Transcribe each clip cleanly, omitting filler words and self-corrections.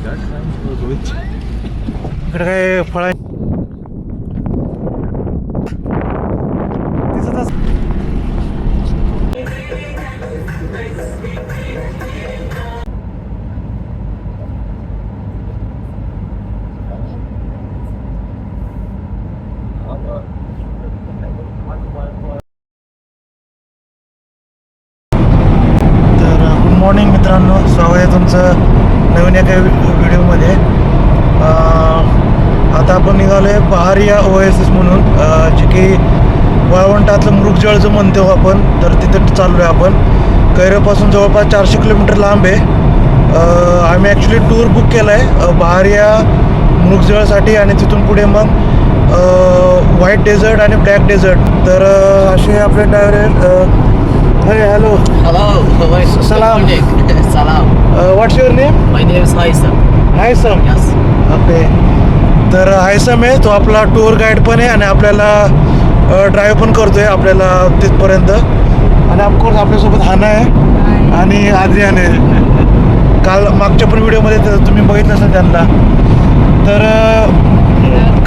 इकडे काय फळा मॉर्निंग मित्रांनो, स्वागत आहे तुमचं नवीन एका व्हिडिओमध्ये. आता आपण निघालो आहे बहारिया ओएसिस म्हणून, जे की वाळवंटातलं मृगजळ जो म्हणतो आपण, तर तिथं चाललो आहे आपण. कैरोपासून जवळपास 400 किलोमीटर लांब आहे. आम्ही ॲक्च्युली टूर बुक केला आहे बहारिया मृगजळसाठी, आणि तिथून पुढे मग व्हाईट डेझर्ट आणि ब्लॅक डेझर्ट. तर असे आपले driver. Hey, hello. Hello. Salam. Salam. What's your name? My name is Haisam. हायसम. Yes. Okay. तर हायसम आहे तो, आपला टूर गाईड पण आहे आणि आपल्याला ड्राईव्ह पण करतोय आपल्याला तिथपर्यंत. आणि ऑफकोर्स आपल्यासोबत हाना आहे आणि आद्रियान आहे. काल मागच्या पण व्हिडिओमध्ये तुम्ही बघितलं असेल त्यांना. तर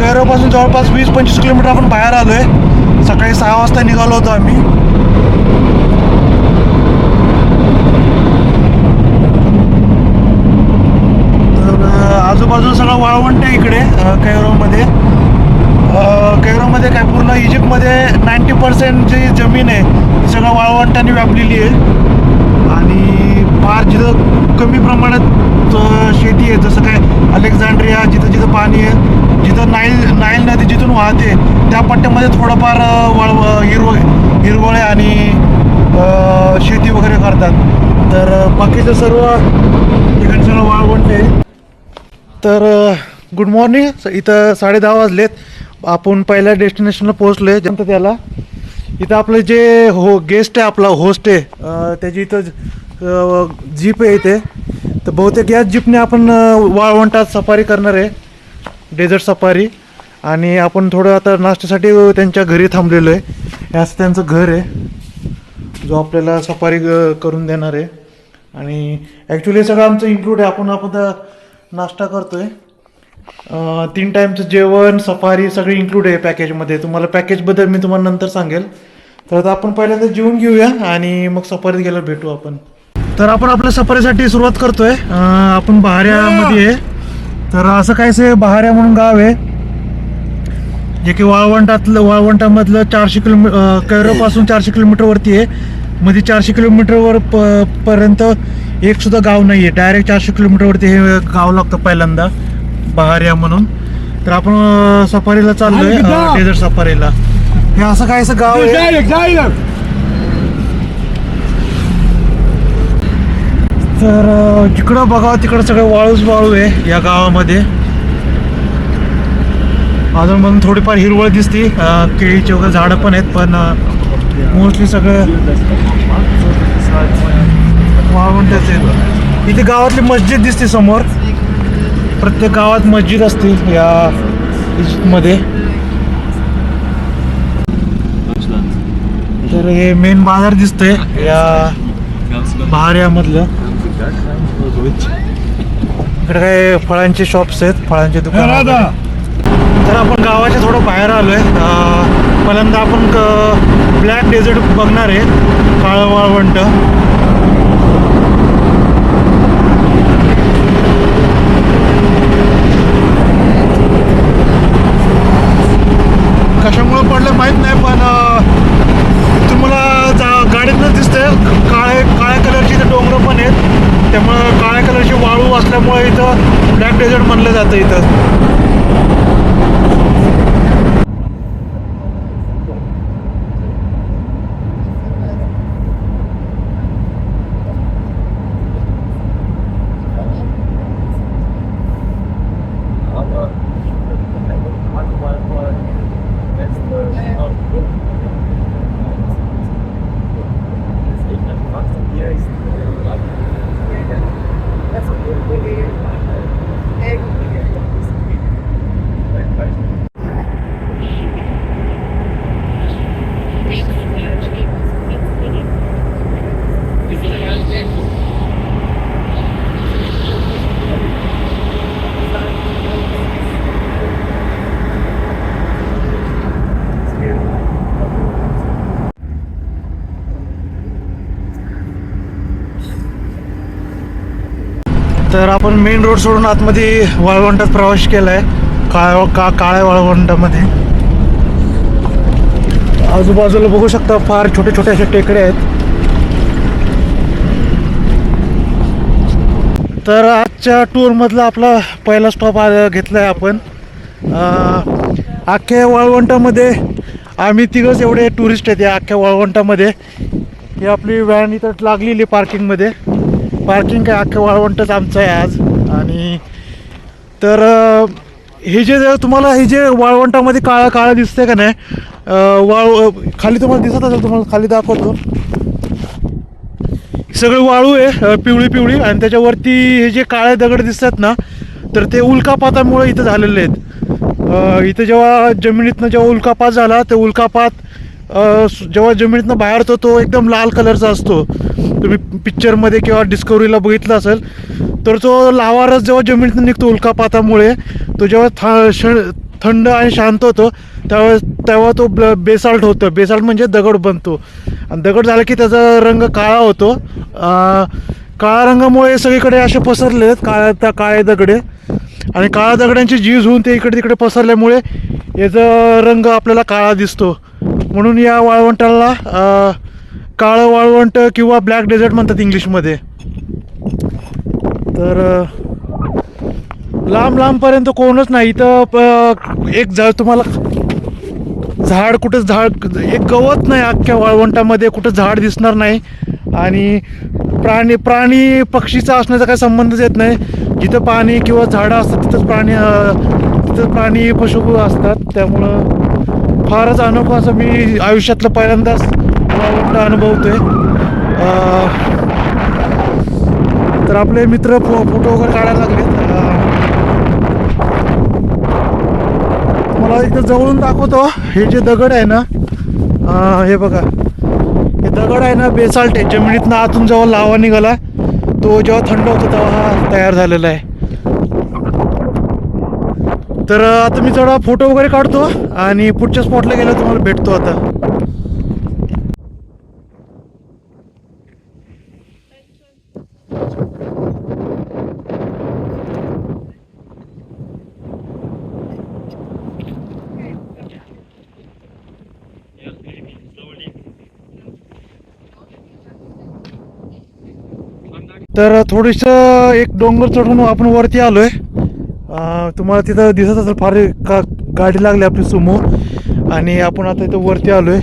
कैरोपासून जवळपास 20-25 किलोमीटर आपण बाहेर आलो आहे. सकाळी 6 वाजता निघालो होतो आम्ही. आजूबाजूला सगळं वाळवंट आहे इकडे कैरोमध्ये. कैरोमध्ये काय पूर्ण इजिप्तमध्ये 90% जी जमीन आहे ती सगळं वाळवंटाने व्यापलेली आहे. आणि फार जिथं कमी प्रमाणात शेती आहे, जसं काय अलेक्झांड्रिया, जिथं जिथं पाणी आहे, जिथं नाईल नदी जिथून वाहते त्या पट्ट्यामध्ये थोडंफार हिरवळ आहे आणि शेती वगैरे करतात. तर बाकीचं सर्व ठिकाणी सगळं वाळवंट आहे. तर गुड मॉर्निंग. इथं 10:30 वाजलेत. आपण पहिल्या डेस्टिनेशनला पोहोचलो आहे जनता त्याला. इथं आपलं जे गेस्ट आहे, आपला होस्ट आहे, त्याची इथं जीप आहे इथे. तर बहुतेक याच जीपने आपण वाळवंटात सफारी करणार आहे, डेझर्ट सफारी. आणि आपण थोडं आता नाश्त्यासाठी त्यांच्या घरी थांबलेलो आहे. हे असं त्यांचं घर आहे जो आपल्याला सफारी करून देणार आहे. आणि ॲक्च्युली सगळं आमचं इन्क्लूड आहे. आपण नाश्ता करतोय, 3 टाईमचं जेवण, सफारी सगळी इन्क्लूड आहे पॅकेजमध्ये. तुम्हाला पॅकेजबद्दल मी तुम्हाला नंतर सांगेल. तर आता आपण पहिल्यांदा जेवून घेऊया आणि मग सफारीत गेल्यावर भेटू आपण. तर आपण आपल्या सफारीसाठी सुरुवात करतोय. आपण बहारियामध्ये आहे. तर असं काहीसं बहारिया म्हणून गाव आहे, जे की वाळवंटामधलं 400 कैरोपासून 400 किलोमीटरवरती आहे. मध्ये 400 किलोमीटरवर पर्यंत एक सुद्धा गाव नाही आहे. डायरेक्ट 400 किलोमीटरवरती हे गाव लागतं पहिल्यांदा, बहारिया म्हणून. तर आपण सफारीला चाललोय, डेझर्ट सफारीला. हे असं काहीसं गाव आहे. तर जिकडं बघावं तिकडं सगळं वाळू आहे या गावामध्ये. अजून मग थोडीफार हिरवळ दिसते, केळीचे वगैरे झाडं पण आहेत, पण मोस्टली सगळं वाळवंटच आहे. इथे गावातली मस्जिद दिसते समोर. प्रत्येक गावात मस्जिद असते या इजिप्तमध्ये. तर हे मेन बाजार दिसतंय या बहारियामधलं. इकडे काय फळांचे शॉप्स आहेत, फळांचे दुकान. तर आपण गावाच्या थोडं बाहेर आलोय. पहिल्यांदा आपण ब्लॅक डेझर्ट बघणार आहे, काळं वाळवंट. कशामुळे पडलं माहीत नाही, पण तुम्हाला गाडीतच दिसतंय काळ्या कलरची इथं डोंगर पण आहेत. त्यामुळं काळ्या कलरची वाळू असल्यामुळे इथं ब्लॅक डेझर्ट म्हणलं जातं इथं. तर आपण मेन रोड सोडून आतमध्ये वाळवंटात प्रवास केला आहे, काळ्या वाळवंटामध्ये. आजूबाजूला बघू शकता फार छोटे छोटे असे टेकडे आहेत. तर आजच्या टूरमधला आपला पहिला स्टॉप घेतला आहे आपण. अख्ख्या वाळवंटामध्ये आम्ही तिघंच एवढे टुरिस्ट आहेत या अख्ख्या वाळवंटामध्ये. ही आपली व्हॅन इथं लागलेली पार्किंगमध्ये. पार्किंग काय अख्ख्या वाळवंटच आमचं आहे आज. आणि तर हे जे तुम्हाला हे जे वाळवंटामध्ये काळं काळं दिसतंय का नाही, खाली तुम्हाला दिसत असेल, तुम्हाला खाली दाखवतो. सगळी वाळू आहे पिवळी पिवळी, आणि त्याच्यावरती हे जे काळे दगड दिसतात ना, तर ते उल्कापातामुळे इथं झालेले आहेत. इथं जेव्हा जमिनीतनं जेव्हा उल्कापात झाला, ते उल्कापात जेव्हा जमिनीतनं बाहेर येतो तो एकदम लाल कलरचा असतो. तुम्ही पिक्चरमध्ये किंवा डिस्कवरीला बघितलं असेल, तर तो लावारस जेव्हा जमिनीतनं निघतो उल्कापातामुळे, तो जेव्हा थंड आणि शांत होतो तेव्हा तो बेसाल्ट होतं. बेसाल्ट म्हणजे दगड बनतो, आणि दगड झाला की त्याचा रंग काळा होतो. काळ्या रंगामुळे सगळीकडे असे पसरले आहेत काळे दगडे, आणि काळ्या दगडांची झीज होऊन ते इकडे तिकडे पसरल्यामुळे याचा रंग आपल्याला काळा दिसतो. म्हणून या वाळवंटाला काळं वाळवंट किंवा ब्लॅक डेझर्ट म्हणतात इंग्लिशमध्ये. तर लांब लांबपर्यंत कोणच नाही इथं. एक तुम्हाला झाड एक गवत नाही अख्ख्या वाळवंटामध्ये, कुठं झाड दिसणार नाही. आणि प्राणी पक्षीचा असण्याचा काही संबंधच येत नाही. जिथं पाणी किंवा झाडं असतात तिथं प्राणी पशु असतात. त्यामुळं फारच अनोखं असं मी आयुष्यातलं पहिल्यांदाच वाळवंट अनुभवतोय. तर आपले मित्र फोटो वगैरे काढायला लागलेत. मला इथं जवळून दाखवतो. हे जे दगड आहे ना, हे बघा, हे दगड आहे ना बेसाल्ट आहे. जमिनीतनं आतून जेव्हा लावा निघाला, तो जेव्हा थंड होतो तेव्हा हा तयार झालेला आहे. तर आता मी थोडा फोटो वगैरे काढतो आणि पुढच्या स्पॉटला गेला तुम्हाला भेटतो आता. तर थोडंसं एक डोंगर चढून आपण वरती आलोय. तुम्हाला तिथं दिसत असेल फार गाडी लागली आपली सुमो, आणि आपण आता इथं वरती आलोय.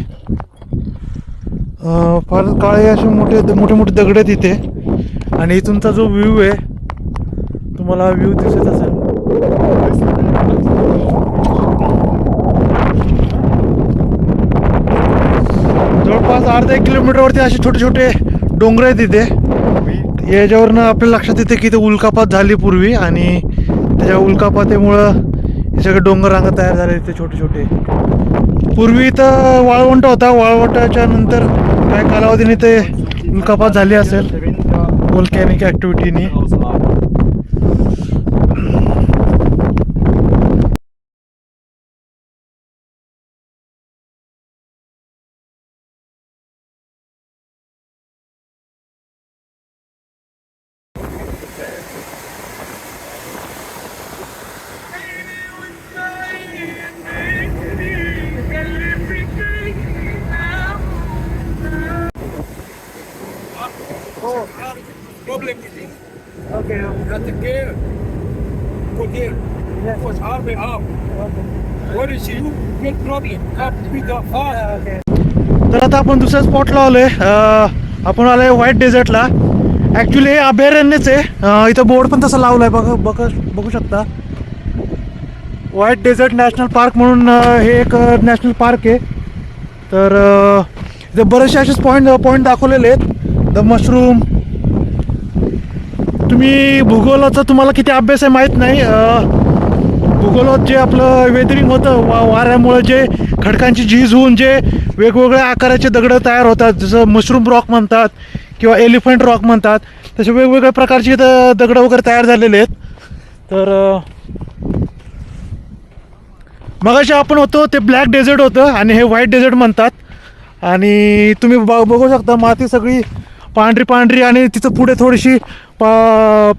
फार काळे असे मोठे मोठे दगड आहेत इथे, आणि इथूनचा जो व्ह्यू आहे तुम्हाला व्ह्यू दिसत असेल. जवळपास अर्धा 1 किलोमीटरवरती असे छोटे छोटे डोंगर आहेत इथे. याच्यावरनं आपल्या लक्षात येते की इथे उल्कापात झाली पूर्वी, आणि त्याच्या उल्कापातामुळं हे सगळे डोंगर रांगा तयार झाले इथे छोटे छोटे. पूर्वी इथं वाळवंट होता. वाळवंटाच्या नंतर काही कालावधीने ते उल्कापात झाली असेल volcanic ॲक्टिव्हिटीने. Problem is this. Okay. That the gear. Put here. Yes. Was half and half. Okay. What is you? Get problem. Cut with the fast. तर आता आपण दुसऱ्या स्पॉटला आलोय. आपण आलोय व्हाईट डेझर्टला. ॲक्च्युली हे अभयारण्यच आहे. इथं बोर्ड पण तसा लावलाय बघू शकता. व्हाईट डेझर्ट नॅशनल पार्क म्हणून हे एक नॅशनल पार्क आहे. तर इथे बरेचसे असेच पॉईंट दाखवलेले आहेत. The mushroom. तुम्ही भूगोलाचा तुम्हाला किती अभ्यास आहे माहीत नाही. भूगोलात जे आपलं वेदरिंग होतं वाऱ्यामुळे जे खडकांची झीज होऊन जे वेगवेगळ्या आकाराचे दगड तयार होतात, जसं मशरूम रॉक म्हणतात किंवा एलिफंट रॉक म्हणतात, तसे वेगवेगळ्या प्रकारचे दगड वगैरे तयार झालेले आहेत. तर मगाशी आपण होतो ते ब्लॅक डेझर्ट होतं, आणि हे व्हाईट डेझर्ट म्हणतात. आणि तुम्ही बघू शकता माती सगळी पांढरी पांढरी, आणि तिथं पुढे थोडीशी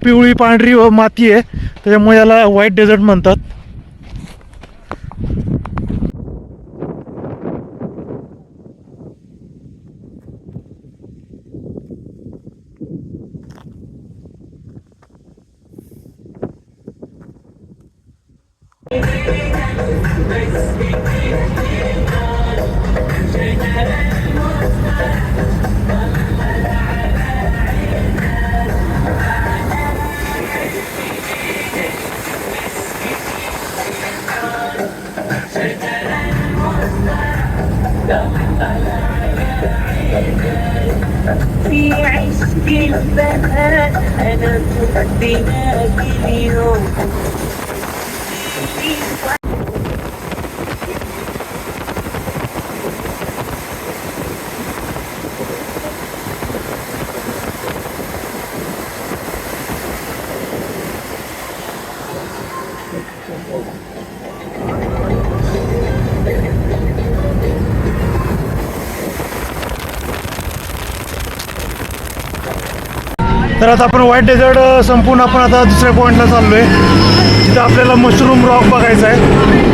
पिवळी पांढरी माती आहे, त्याच्यामुळे याला व्हाईट डेझर्ट म्हणतात. في عشق البهاء أنا بنادي اليوم. तर आता आपण व्हाईट डेझर्ट संपून आपण आता दुसऱ्या पॉईंटला चाललो आहे, तिथं आपल्याला मशरूम रॉक बघायचा आहे.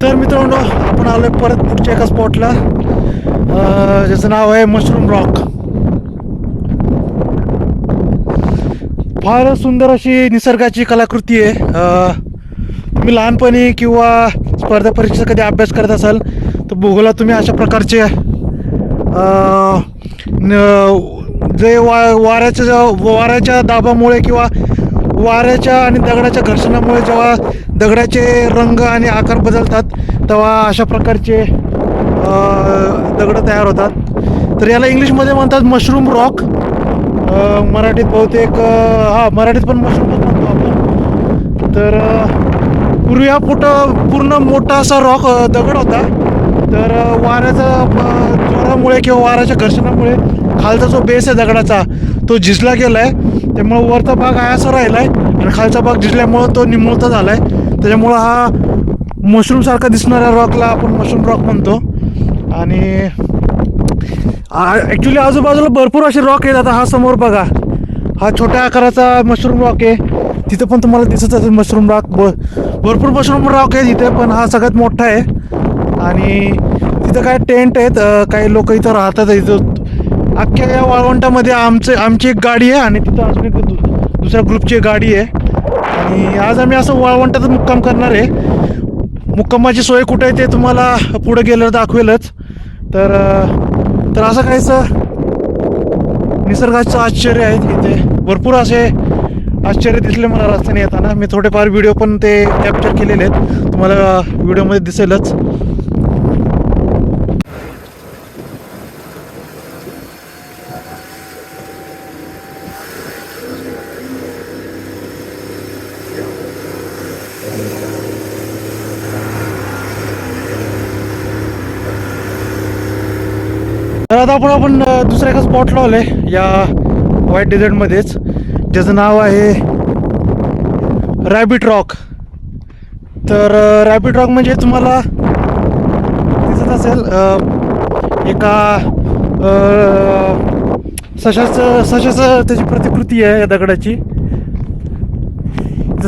तर मित्रांनो, आपण आलोय परत पुढच्या एका स्पॉटला, ज्याचं नाव आहे मशरूम रॉक. फार सुंदर अशी निसर्गाची कलाकृती आहे. तुम्ही लहानपणी किंवा स्पर्धा परीक्षेचा कधी अभ्यास करत असाल तर भूगोलात तुम्ही अशा प्रकारचे जे वाऱ्याच्या दाबामुळे किंवा वाऱ्याच्या आणि दगडाच्या घर्षणामुळे जेव्हा दगडाचे रंग आणि आकार बदलतात तेव्हा अशा प्रकारचे दगड तयार होतात. तर याला इंग्लिशमध्ये म्हणतात मशरूम रॉक. मराठीत बहुतेक मराठीत पण मशरूमच म्हणतो आपण. तर पूर्वी हा पूर्ण मोठा असा रॉक दगड होता. तर वाऱ्याच्या जोरामुळे किंवा वाऱ्याच्या घर्षणामुळे खालचा जो बेस आहे दगडाचा तो झिजला गेला आहे. त्यामुळं वरचा भाग आहे असा राहिला आहे आणि खालचा भाग झिजल्यामुळं तो निमुळता झाला आहे. त्याच्यामुळं हा मशरूमसारखा दिसणाऱ्या रॉकला आपण मशरूम रॉक म्हणतो. आणि ॲक्च्युली आजूबाजूला भरपूर असे रॉक आहेत. आता हा समोर बघा, हा छोट्या आकाराचा मशरूम रॉक आहे. तिथं पण तुम्हाला दिसत असेल मशरूम रॉक. भरपूर मशरूम रॉक आहे तिथे, पण हा सगळ्यात मोठा आहे. आणि तिथं काय टेंट आहेत, काही लोक इथं राहतात. इथं अख्ख्या या वाळवंटामध्ये आमची एक गाडी आहे आणि तिथं अजून एक दुसऱ्या ग्रुपची गाडी आहे. आणि आज आम्ही असं वाळवंटातच मुक्काम करणार आहे. मुक्कामाची सोय कुठे आहे ते तुम्हाला पुढे गेल्यावर दाखवेलच. तर असं काहीचं निसर्गाचं आश्चर्य आहे इथे. भरपूर असे आश्चर्य दिसले मला रस्त्याने येताना. मी थोडेफार व्हिडिओ पण ते कॅप्चर केलेले आहेत, तुम्हाला व्हिडिओमध्ये दिसेलच. तर आता आपण दुसऱ्या एका स्पॉटला आलो आहे या व्हाईट डेझर्टमध्येच, ज्याचं नाव आहे रॅबिट रॉक. तर रॅबिट रॉक म्हणजे तुम्हाला दिसत असेल एका सशाचं त्याची प्रतिकृती आहे या दगडाची.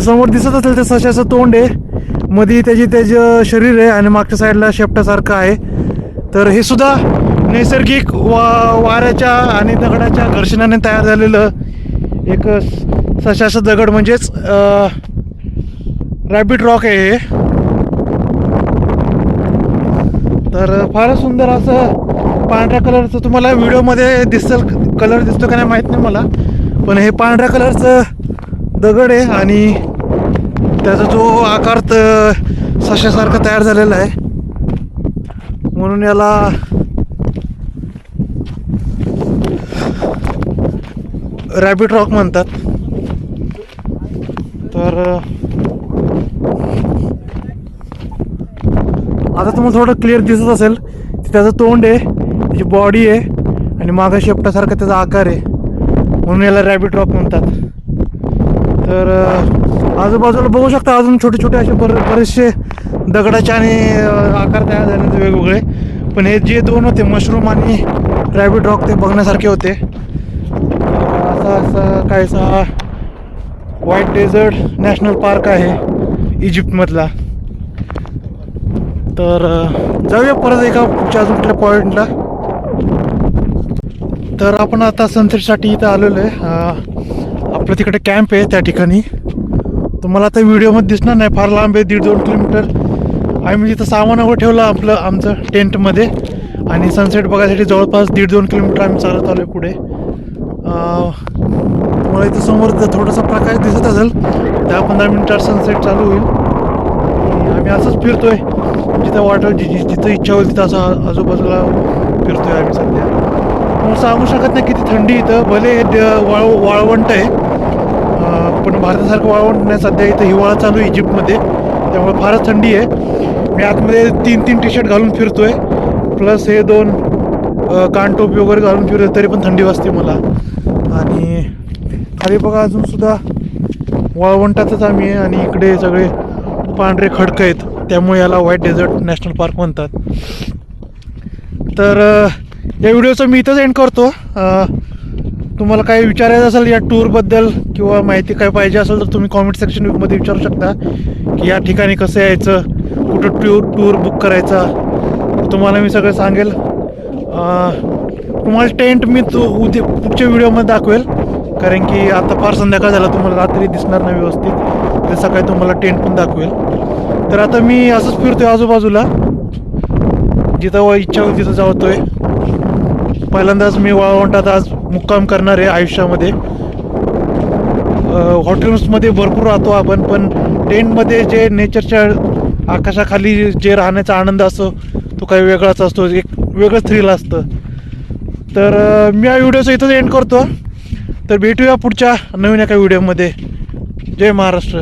समोर दिसत असेल ते सशाचं तोंड आहे, मध्ये त्याचं शरीर आहे आणि मागच्या साईडला शेपटासारखं आहे. तर हे सुद्धा नैसर्गिक वाऱ्याच्या आणि दगडाच्या घर्षणाने तयार झालेलं एक सशाचं दगड म्हणजेच रॅबिट रॉक आहे हे. तर फारच सुंदर असं पांढऱ्या कलरचं तुम्हाला व्हिडिओमध्ये दिसेल. कलर दिसतो का नाही माहीत नाही मला, पण हे पांढऱ्या कलरचं दगड आहे आणि त्याचा जो आकार सशासारखा तयार झालेला आहे, म्हणून याला रॅबिट रॉक म्हणतात. तर आता तुम्हाला थोडं क्लिअर दिसत असेल, त्याचं तोंड आहे, त्याची बॉडी आहे आणि मागं शेपटासारखा त्याचा आकार आहे, म्हणून याला रॅबिट रॉक म्हणतात. तर आजूबाजूला बघू शकता अजून छोटे छोटे असे बरेचसे दगडाचे आणि आकार तयार झाले वेगवेगळे. पण हे जे दोन होते, मशरूम आणि रॅबिट रॉक, ते बघण्यासारखे होते. असा काहीसा व्हाईट डेझर्ट नॅशनल पार्क आहे इजिप्तमधला. तर जाऊया परत एका पुढच्या अजून कुठल्या पॉईंटला. तर आपण आता सनसेटसाठी इथं आलेलो आहे. आपलं तिकडे कॅम्प आहे त्या ठिकाणी. तुम्हाला आता व्हिडिओमध्ये दिसणार नाही, फार लांब आहे, 1.5-2 किलोमीटर. आम्ही तिथं सामान वगैरे ठेवलं आमचं टेंटमध्ये आणि सनसेट बघायसाठी जवळपास 1.5-2 किलोमीटर आम्ही चालत आलो आहे पुढे. मला इथं समोर थोडासा प्रकाश दिसत असेल, 10-15 मिनिटात सनसेट चालू होईल. आम्ही असंच फिरतोय जिथं वाटेल, जिथं इच्छा होईल तिथं असं आजूबाजूला फिरतोय आम्ही सध्या. मग सांगू शकत नाही किती थंडी इथं. भले वाळवंट आहे, पण भारतासारखं वाळवंट नाही. सध्या इथं हिवाळा चालू आहे इजिप्तमध्ये, त्यामुळे फारच थंडी आहे. मी आतमध्ये 3 टी शर्ट घालून फिरतोय, प्लस हे 2 कानटोपी वगैरे घालून फिरतोय, तरी पण थंडी वाजते मला. आणि खाली बघा अजून सुद्धा वाळवंटातच आम्ही आहे आणि इकडे सगळे पांढरे खडकं आहेत, त्यामुळे याला व्हाईट डेझर्ट नॅशनल पार्क म्हणतात. तर या व्हिडिओचं मी इथंच एंड करतो. तुम्हाला काही विचारायचं असेल या टूरबद्दल किंवा माहिती काय पाहिजे असेल तर तुम्ही कॉमेंट सेक्शनमध्ये विचारू शकता की या ठिकाणी कसं यायचं, कुठं टूर बुक करायचा, तुम्हाला मी सगळं सांगेल. तुम्हाला टेंट मी उद्या पुढच्या व्हिडिओमध्ये दाखवेल, कारण की आता फार संध्याकाळ झाला, तुम्हाला रात्री दिसणार नाही व्यवस्थित, ते सकाळी तुम्हाला टेंट पण दाखवेल. तर आता मी असंच फिरतोय आजूबाजूला, जिथं इच्छा होईल तिथं जातोय. पहिल्यांदाच मी वाळवंटात आज मुक्काम करणार आहे आयुष्यामध्ये. हॉटेल्समध्ये भरपूर राहतो आपण, पण टेंटमध्ये जे नेचरच्या आकाशाखाली जे राहण्याचा आनंद असतो तो काही वेगळाच असतो, एक वेगळंच थ्रिल असतं. तर मी या व्हिडिओचं इथंच एंड करतो. तर भेटूया पुढच्या नवीन एका व्हिडिओमध्ये. जय महाराष्ट्र.